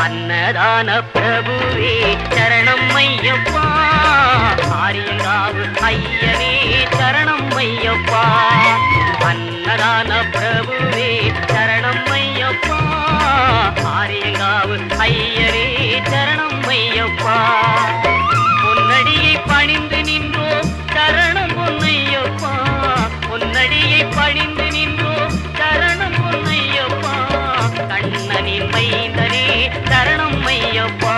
அன்னதான பிரபுவே சரணம் ஐயப்பா, ஆரியங்காவு ஐயனே சரணம் ஐயப்பா. அன்னதான பிரபுவே சரணம் ஐயப்பா, ஆரியங்காவு ஐயனே சரணம் ஐயப்பா. பொன்னடியை பணிந்து நின்றோம் சரணம் பொன்னையப்பா, பொன்னடியை பணிந்து நின்றோம் சரணம் பொன்னையப்பா. கண்ணனின் மைந்தனே சரணம் ஐயப்பா.